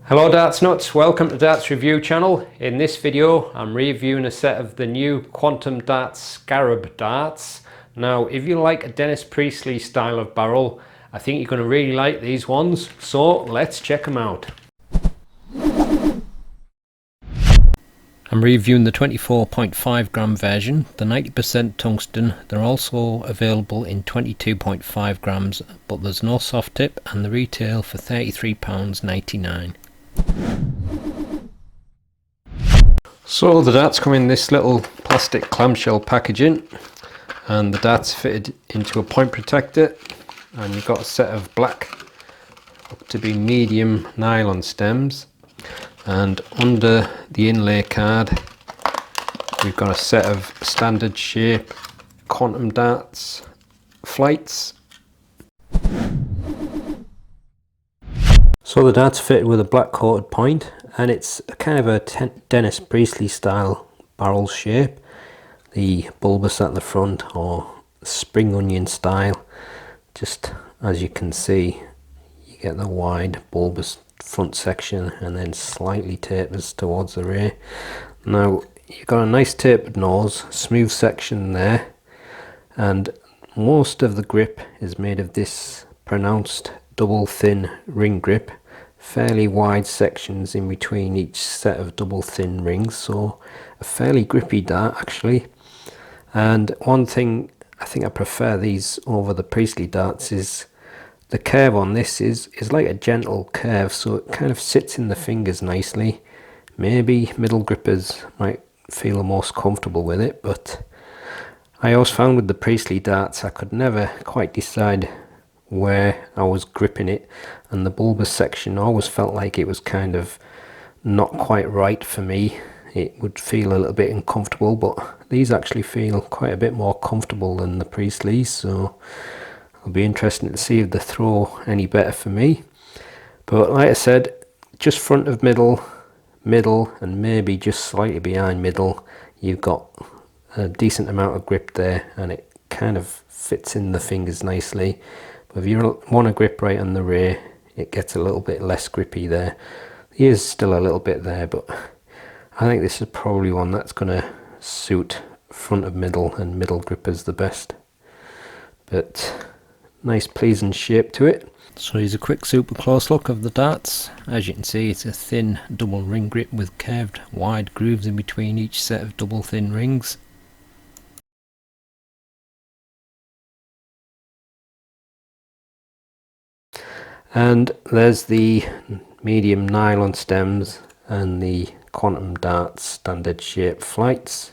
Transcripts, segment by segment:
Hello Darts Nuts, welcome to Darts Review channel. In this video I'm reviewing a set of the new Quantum Darts Scarab darts. Now if you like a Dennis Priestley style of barrel, I think you're going to really like these ones, so let's check them out. I'm reviewing the 24.5 gram version, the 90% tungsten. They're also available in 22.5 grams, but there's no soft tip and the retail for £33.99. So the darts come in this little plastic clamshell packaging, and the darts fitted into a point protector, and you've got a set of black up to be medium nylon stems, and under the inlay card we've got a set of standard shape quantum darts flights. So the dart's fitted with a black coated point, and it's a kind of a Dennis Priestley style barrel shape. The bulbous at the front, or spring onion style. Just as you can see, you get the wide bulbous front section and then slightly tapers towards the rear. Now you've got a nice tapered nose, smooth section there, and most of the grip is made of this pronounced double thin ring grip, fairly wide sections in between each set of double thin rings, so a fairly grippy dart actually. And one thing I think I prefer these over the Priestley darts is the curve on this is like a gentle curve, so it kind of sits in the fingers nicely. Maybe middle grippers might feel the most comfortable with it, but I always found with the Priestley darts I could never quite decide where I was gripping it, and the bulbous section always felt like it was kind of not quite right for me. It would feel a little bit uncomfortable, but these actually feel quite a bit more comfortable than the Priestleys, so it'll be interesting to see if they throw any better for me. But like I said, just front of middle, and maybe just slightly behind middle, you've got a decent amount of grip there, and it kind of fits in the fingers nicely. But if you want to grip right on the rear, it gets a little bit less grippy there. The ear's still a little bit there, but I think this is probably one that's going to suit front of middle and middle grippers the best. But nice pleasing shape to it. So here's a quick super close look of the darts. As you can see, it's a thin double ring grip with curved wide grooves in between each set of double thin rings. And there's the medium nylon stems and the Quantum Darts standard shape flights.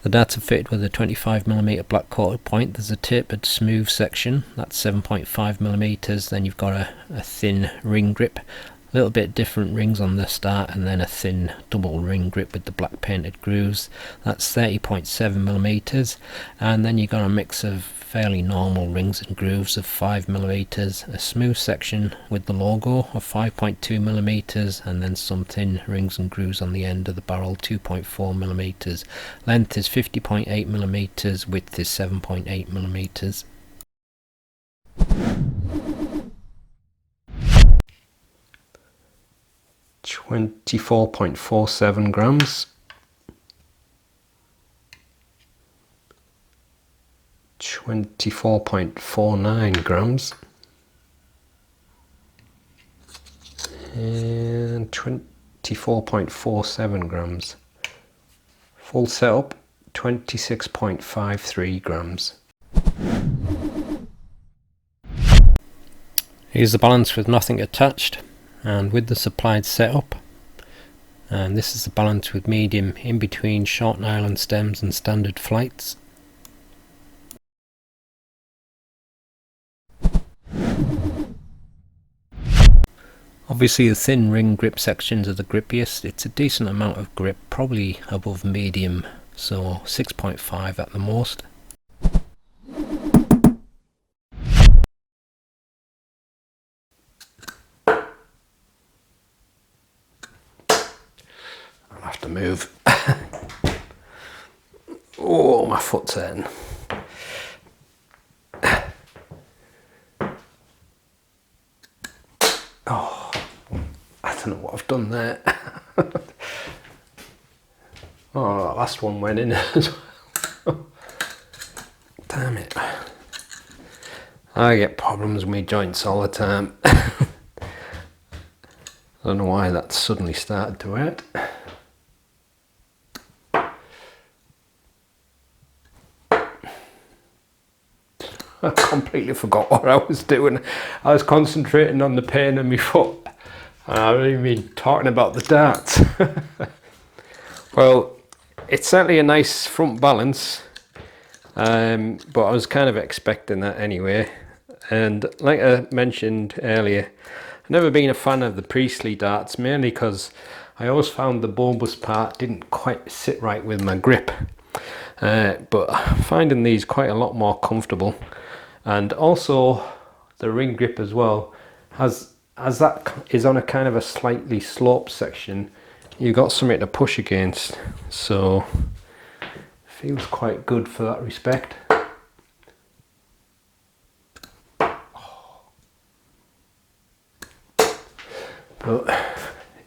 The darts are fitted with a 25mm black coated point. There's a tapered smooth section, that's 7.5mm. Then you've got a thin ring grip, a little bit different rings on the start, and then a thin double ring grip with the black painted grooves, that's 30.7mm. And then you've got a mix of fairly normal rings and grooves of 5mm, a smooth section with the logo of 5.2mm, and then some thin rings and grooves on the end of the barrel, 2.4mm. Length is 50.8mm, width is 7.8mm. £24.47 grams. 24.49 grams, and 24.47 grams. Full setup, 26.53 grams. Here's the balance with nothing attached, and with the supplied setup. And this is the balance with medium in between short nylon stems and standard flights. Obviously the thin ring grip sections are the grippiest. It's a decent amount of grip, probably above medium, so 6.5 at the most. I have to move. Oh, my foot's hurting. Oh, I don't know what I've done there. Oh, that last one went in as well. Damn it. I get problems with my joints all the time. I don't know why that suddenly started to hurt. I completely forgot what I was doing. I was concentrating on the pain in my foot. And I haven't even been talking about the darts. Well, it's certainly a nice front balance. But I was kind of expecting that anyway. And like I mentioned earlier, I've never been a fan of the Priestley darts, mainly because I always found the bulbous part didn't quite sit right with my grip. But I'm finding these quite a lot more comfortable. And also the ring grip as well, as that is on a kind of a slightly sloped section, you've got something to push against, so feels quite good for that respect. But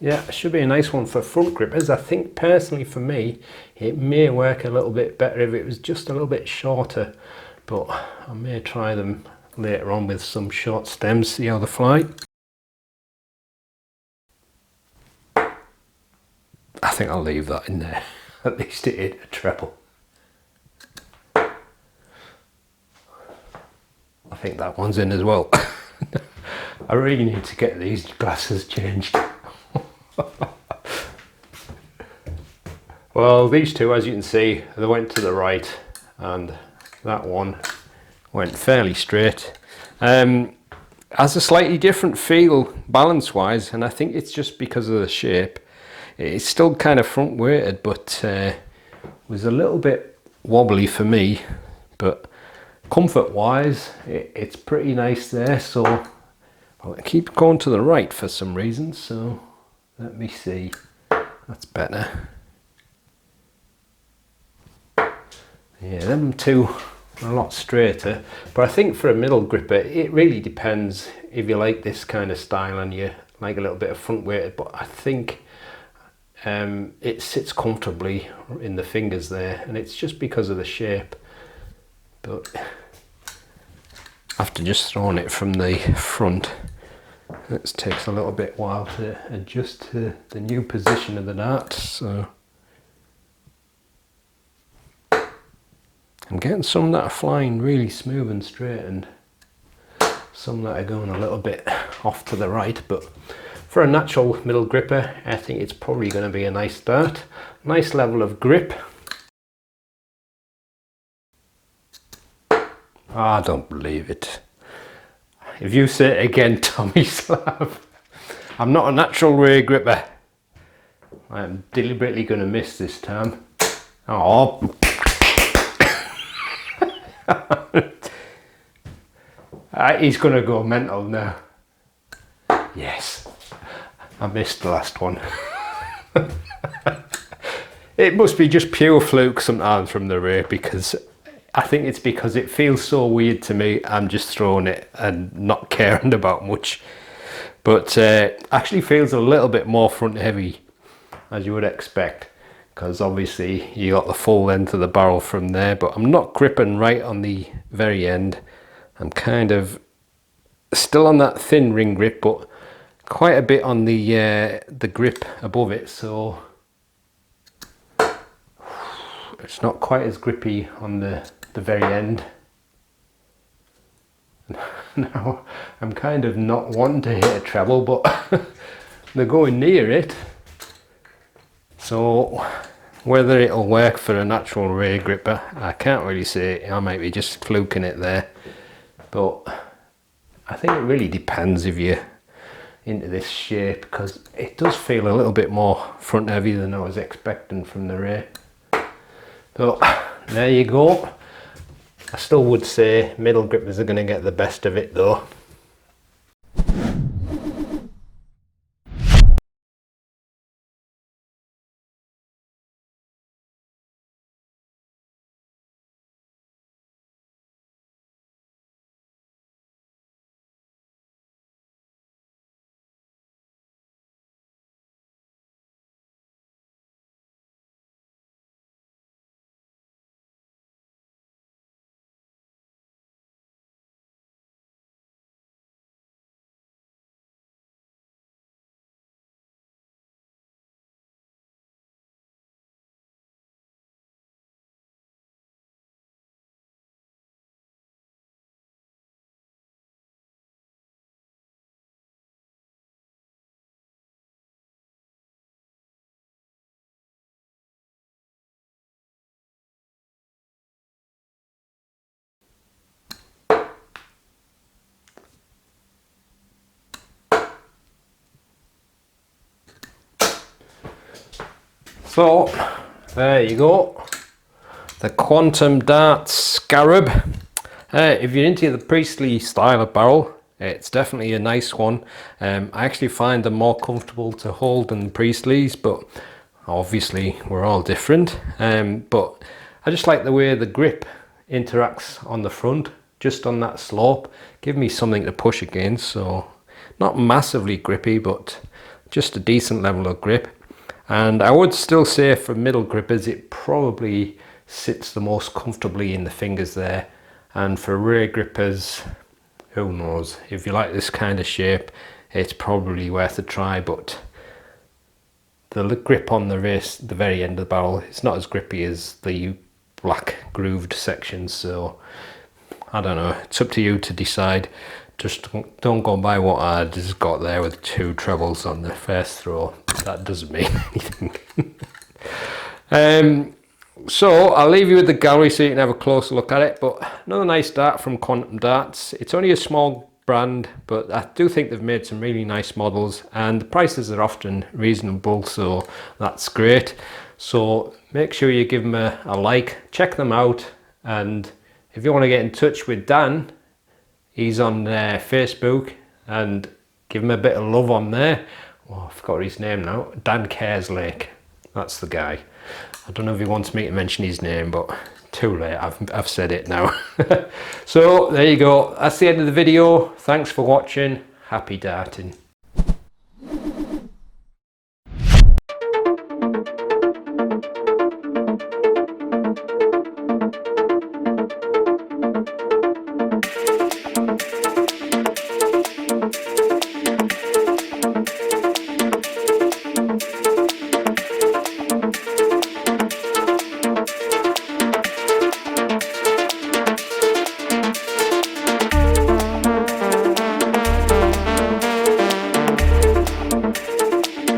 yeah, it should be a nice one for front grippers. I think personally for me it may work a little bit better if it was just a little bit shorter, but I may try them later on with some short stems, see how they fly. I think I'll leave that in there. At least it hit a treble. I think that one's in as well. I really need to get these glasses changed. Well, these two, as you can see, they went to the right and that one went fairly straight. Has a slightly different feel balance wise, and I think it's just because of the shape. It's still kind of front weighted, but was a little bit wobbly for me, but comfort wise it's pretty nice there. So well, I keep going to the right for some reason, so let me see. That's better. Yeah, them two are a lot straighter, but I think for a middle gripper it really depends if you like this kind of style and you like a little bit of front weighted, but I think it sits comfortably in the fingers there, and it's just because of the shape. But after just throwing it from the front, it takes a little bit while to adjust to the new position of the dart. So I'm getting some that are flying really smooth and straight, and some that are going a little bit off to the right, but for a natural middle gripper, I think it's probably going to be a nice dart. Nice level of grip. I don't believe it. If you say it again, Tommy Slav, I'm not a natural ray gripper. I'm deliberately going to miss this time. Oh. He's going to go mental now. Yes, I missed the last one. It must be just pure fluke sometimes from the ray, because I think it's because it feels so weird to me. I'm just throwing it and not caring about much. But actually feels a little bit more front heavy, as you would expect, because obviously you got the full length of the barrel from there, but I'm not gripping right on the very end. I'm kind of still on that thin ring grip, but quite a bit on the grip above it, so it's not quite as grippy on the very end. Now I'm kind of not wanting to hit a treble, but they're going near it, so whether it'll work for a natural ray gripper, I can't really say. I might be just fluking it there, but I think it really depends if you're into this shape, because it does feel a little bit more front heavy than I was expecting from the ray. So there you go. I still would say middle grippers are going to get the best of it though. So there you go, the Quantum Darts Scarab. If you're into the Priestley style of barrel, it's definitely a nice one. I actually find them more comfortable to hold than Priestley's, but obviously we're all different. But I just like the way the grip interacts on the front, just on that slope. Give me something to push against, so not massively grippy, but just a decent level of grip. And I would still say for middle grippers, it probably sits the most comfortably in the fingers there. And for rear grippers, who knows, if you like this kind of shape, it's probably worth a try. But the grip on the wrist, the very end of the barrel, it's not as grippy as the black grooved sections. So I don't know, it's up to you to decide. Just don't go by what I just got there with 2 trebles on the first throw. That doesn't mean anything. So I'll leave you with the gallery so you can have a closer look at it. But another nice dart from Quantum Darts. It's only a small brand, but I do think they've made some really nice models, and the prices are often reasonable, so that's great. So make sure you give them a like, check them out, and if you want to get in touch with Dan, he's on Facebook, and give him a bit of love on there. Oh, I forgot his name now. Dan Kerslake, that's the guy. I don't know if he wants me to mention his name, but too late, I've said it now. So there you go, that's the end of the video. Thanks for watching, happy darting.